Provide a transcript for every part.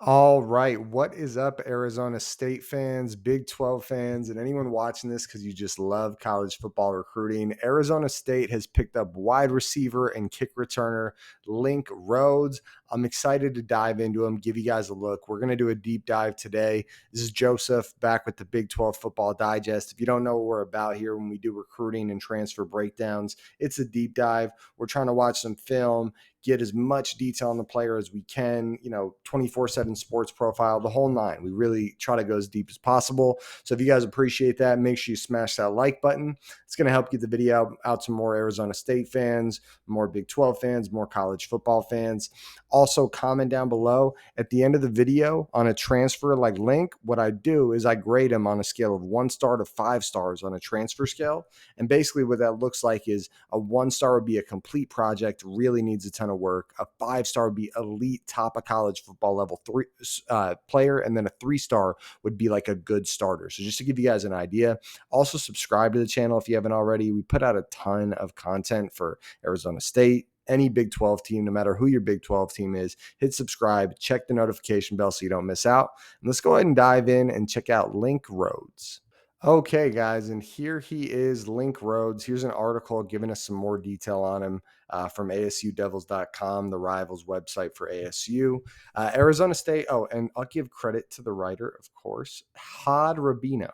All right. What is up, Arizona State fans, Big 12 fans, and anyone watching this because you just love college football recruiting? Arizona State has picked up wide receiver and kick returner Link Rhodes. I'm excited to dive into him, give you guys a look. We're going to do a deep dive today. This is Joseph back with the Big 12 Football Digest. If you don't know what we're about here when we do recruiting and transfer breakdowns, it's a deep dive. We're trying to watch some film, get as much detail on the player as we can, 24/7 sports profile, the whole nine. We really try to go as deep as possible. So if you guys appreciate that, make sure you smash that like button. It's going to help get the video out to more Arizona State fans, more Big 12 fans, more college football fans. Also, comment down below at the end of the video on a transfer like Link. What I do is I grade him on a scale of 1 star to 5 stars on a transfer scale. And basically what that looks like is a 1 star would be a complete project, really needs a ton of work. A 5 star would be elite, top of college football level three player, and then a 3 star would be like a good starter. So just to give you guys an idea, also subscribe to the channel if you haven't already. We put out a ton of content for Arizona State, any Big 12 team, no matter who your Big 12 team is. Hit subscribe, check the notification bell so you don't miss out. And let's go ahead and dive in and check out Link Rhodes. Okay, guys, and here he is, Link Rhodes. Here's an article giving us some more detail on him from ASUDevils.com, the rivals website for ASU. Arizona State. Oh, and I'll give credit to the writer, of course, Had Rabino.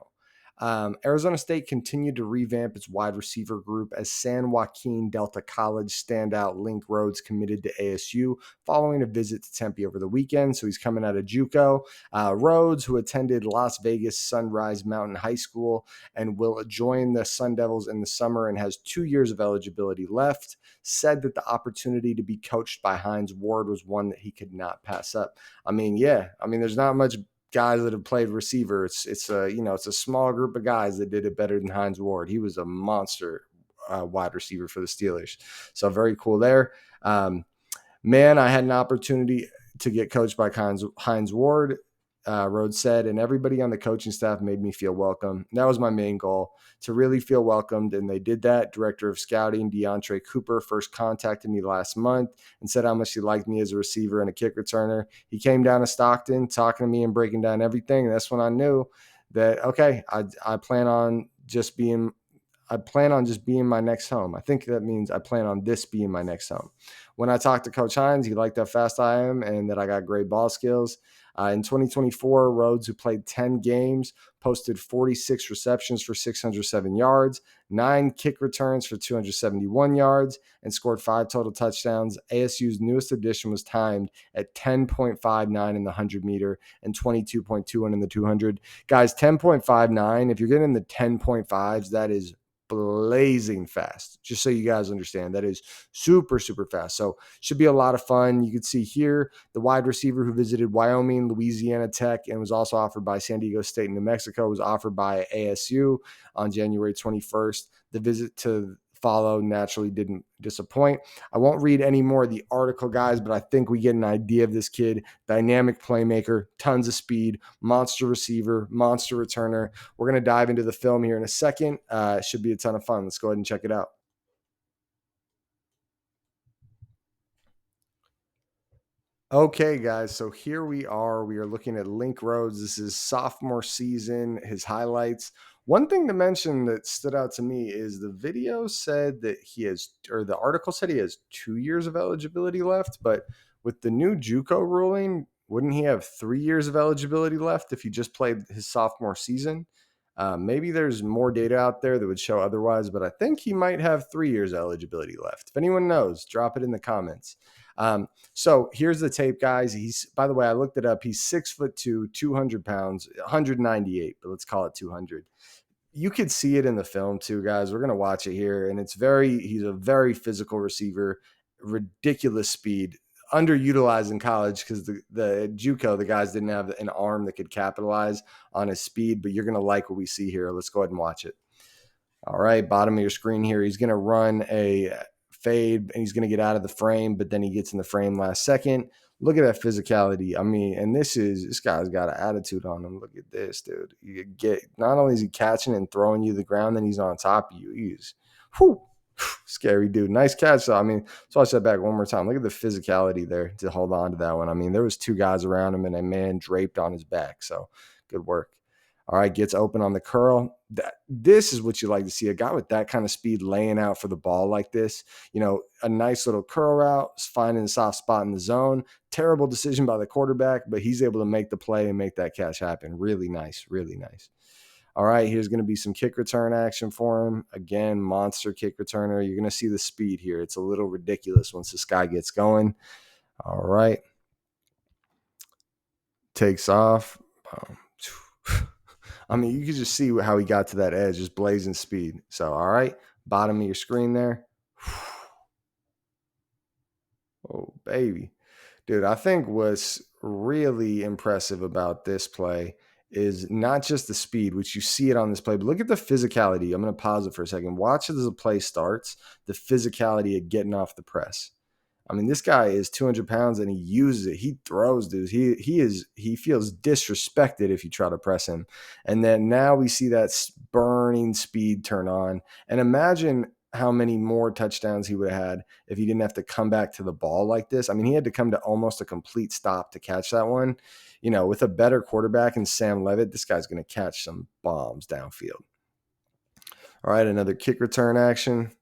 Arizona State continued to revamp its wide receiver group as San Joaquin Delta College standout Link Rhodes committed to ASU following a visit to Tempe over the weekend. So he's coming out of JUCO. Rhodes, who attended Las Vegas Sunrise Mountain High School and will join the Sun Devils in the summer and has 2 years of eligibility left, said that the opportunity to be coached by Hines Ward was one that he could not pass up. There's not much guys that have played receiver. It's a small group of guys that did it better than Hines Ward. He was a monster wide receiver for the Steelers. So very cool there. Man, I had an opportunity to get coached by Hines Ward, Rhodes said, and everybody on the coaching staff made me feel welcome. That was my main goal, to really feel welcomed, and they did that. Director of Scouting, DeAndre Cooper, first contacted me last month and said how much he liked me as a receiver and a kick returner. He came down to Stockton talking to me and breaking down everything, and that's when I knew that, okay, I plan on just being my next home. I think that means I plan on this being my next home. When I talked to Coach Hines, he liked how fast I am and that I got great ball skills. In 2024, Rhodes, who played 10 games, posted 46 receptions for 607 yards, 9 kick returns for 271 yards, and scored 5 total touchdowns. ASU's newest addition was timed at 10.59 in the 100-meter and 22.21 in the 200. Guys, 10.59, if you're getting the 10.5s, that is blazing fast. Just so you guys understand, that is super, super fast. So should be a lot of fun. You can see here the wide receiver who visited Wyoming, Louisiana Tech, and was also offered by San Diego State and New Mexico, was offered by ASU on January 21st. The visit to follow naturally didn't disappoint. I won't read any more of the article, guys, but I think we get an idea of this kid. Dynamic playmaker, tons of speed, monster receiver, monster returner. We're going to dive into the film here in a second. It should be a ton of fun. Let's go ahead and check it out. Okay, guys, so here we are. We are looking at Link Rhodes. This is sophomore season, his highlights. One thing to mention that stood out to me is the video said that the article said he has 2 years of eligibility left, but with the new JUCO ruling, wouldn't he have 3 years of eligibility left if he just played his sophomore season? Maybe there's more data out there that would show otherwise, but I think he might have 3 years eligibility left. If anyone knows, drop it in the comments. So here's the tape, guys. By the way, I looked it up. He's 6'2", 200 pounds, 198, but let's call it 200. You could see it in the film too, guys. We're going to watch it here. And he's a very physical receiver, ridiculous speed, underutilized in college because the JUCO, the guys didn't have an arm that could capitalize on his speed, but you're going to like what we see here. Let's go ahead and watch it. All right, bottom of your screen here. He's going to run a fade and he's going to get out of the frame, but then he gets in the frame last second. Look at that physicality. I mean, and this guy's got an attitude on him. Look at this, dude. You get, not only is he catching and throwing you to the ground, then he's on top of you. Whew. Scary dude. Nice catch, though. I mean, let's watch that back one more time. Look at the physicality there to hold on to that one. I mean, there was two guys around him and a man draped on his back. So good work. All right, gets open on the curl. This is what you like to see. A guy with that kind of speed laying out for the ball like this. A nice little curl route, finding a soft spot in the zone. Terrible decision by the quarterback, but he's able to make the play and make that catch happen. Really nice, really nice. All right, here's going to be some kick return action for him. Again, monster kick returner. You're going to see the speed here. It's a little ridiculous once this guy gets going. All right. Takes off. I mean, you can just see how he got to that edge, just blazing speed. So, all right, bottom of your screen there. Oh, baby. Dude, I think what's really impressive about this play is not just the speed, which you see it on this play, but look at the physicality. I'm going to pause it for a second. Watch as the play starts, the physicality of getting off the press. I mean, this guy is 200 pounds and he uses it. He throws dudes. He feels disrespected if you try to press him. And then now we see that burning speed turn on. And imagine how many more touchdowns he would have had if he didn't have to come back to the ball like this. I mean, he had to come to almost a complete stop to catch that one. With a better quarterback in Sam Levitt, this guy's going to catch some bombs downfield. All right, another kick return action.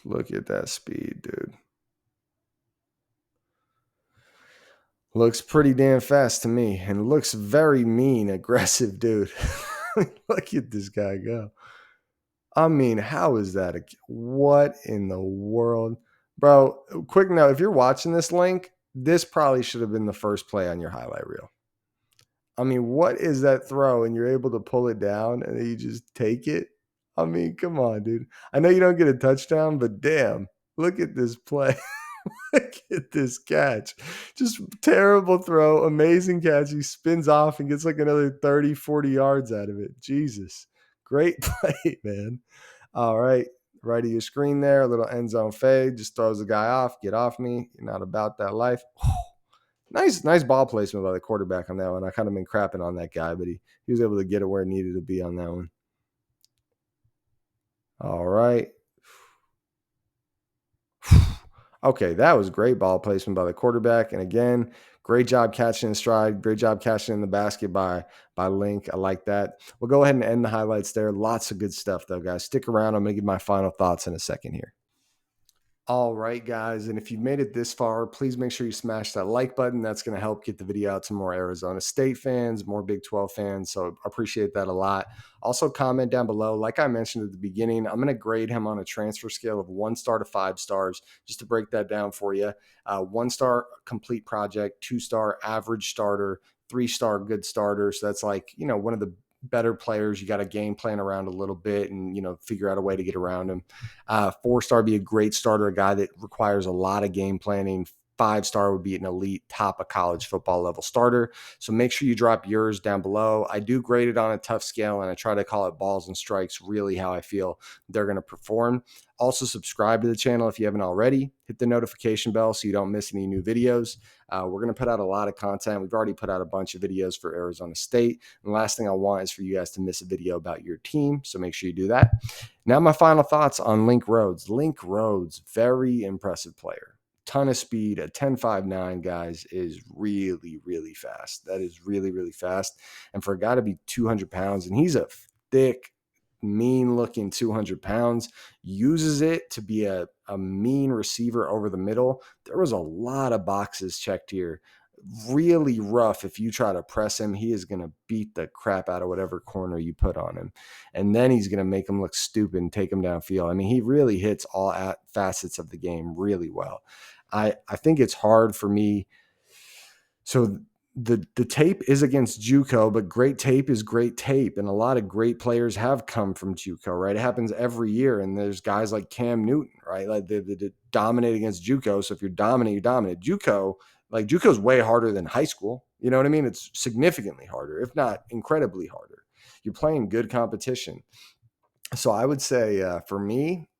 Look at that speed, dude. Looks pretty damn fast to me and looks very mean, aggressive, dude. Look at this guy go. I mean, how is that? What in the world? Bro, quick note, if you're watching this link, this probably should have been the first play on your highlight reel. I mean, what is that throw? And you're able to pull it down and then you just take it? I mean, come on, dude. I know you don't get a touchdown, but damn, look at this play. Look at this catch. Just terrible throw. Amazing catch. He spins off and gets like another 30, 40 yards out of it. Jesus. Great play, man. All right. Right of your screen there. A little end zone fade. Just throws the guy off. Get off me. You're not about that life. Nice ball placement by the quarterback on that one. I kind of been crapping on that guy, but he was able to get it where it needed to be on that one. All right. Okay, that was great ball placement by the quarterback. And again, great job catching in stride. Great job catching in the basket by Link. I like that. We'll go ahead and end the highlights there. Lots of good stuff, though, guys. Stick around. I'm going to give my final thoughts in a second here. All right, guys. And if you've made it this far, please make sure you smash that like button. That's going to help get the video out to more Arizona State fans, more Big 12 fans. So I appreciate that a lot. Also, comment down below. Like I mentioned at the beginning, I'm going to grade him on a transfer scale of 1 star to 5 stars, just to break that down for you. 1 star, complete project, 2 star, average starter, 3 star, good starter. So that's like, one of the better players. You got to game plan around a little bit and, figure out a way to get around him. 4 star be a great starter, a guy that requires a lot of game planning. 5 star would be an elite top of college football level starter. So make sure you drop yours down below. I do grade it on a tough scale and I try to call it balls and strikes, really how I feel they're going to perform. Also subscribe to the channel if you haven't already. Hit the notification bell so you don't miss any new videos. We're going to put out a lot of content. We've already put out a bunch of videos for Arizona State. And the last thing I want is for you guys to miss a video about your team. So make sure you do that. Now my final thoughts on Link Rhodes. Link Rhodes, very impressive player. Ton of speed. A 10.59, guys, is really, really fast. That is really, really fast. And for a guy to be 200 pounds, and he's a thick, mean-looking 200 pounds, uses it to be a mean receiver over the middle. There was a lot of boxes checked here. Really rough. If you try to press him, he is going to beat the crap out of whatever corner you put on him. And then he's going to make him look stupid and take him downfield. I mean, he really hits all facets of the game really well. I think it's hard for me. So the tape is against JUCO, but great tape is great tape. And a lot of great players have come from JUCO, right? It happens every year. And there's guys like Cam Newton, right? Like they dominate against JUCO. So if you're dominant, you dominate. JUCO's way harder than high school. You know what I mean? It's significantly harder, if not incredibly harder. You're playing good competition. So I would say for me,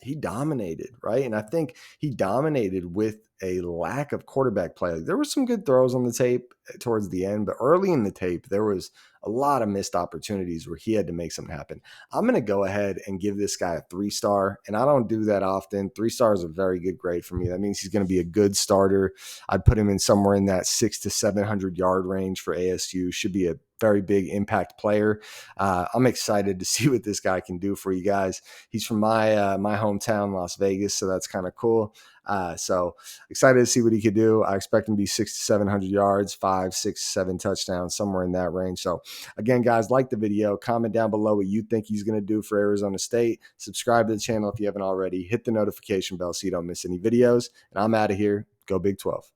he dominated, right? And I think he dominated with a lack of quarterback play. Like, there were some good throws on the tape towards the end, but early in the tape, there was a lot of missed opportunities where he had to make something happen. I'm going to go ahead and give this guy a 3-star, and I don't do that often. 3 stars is a very good grade for me. That means he's going to be a good starter. I'd put him in somewhere in that 600 to 700 yard range for ASU. Should be a very big impact player. I'm excited to see what this guy can do for you guys. He's from my hometown, Las Vegas, so that's kind of cool. So excited to see what he could do. I expect him to be 600 to 700 yards, 5, 6, 7 touchdowns, somewhere in that range. So again, guys, like the video, comment down below what you think he's going to do for Arizona State. Subscribe to the channel if you haven't already. Hit the notification bell so you don't miss any videos. And I'm out of here. Go Big 12.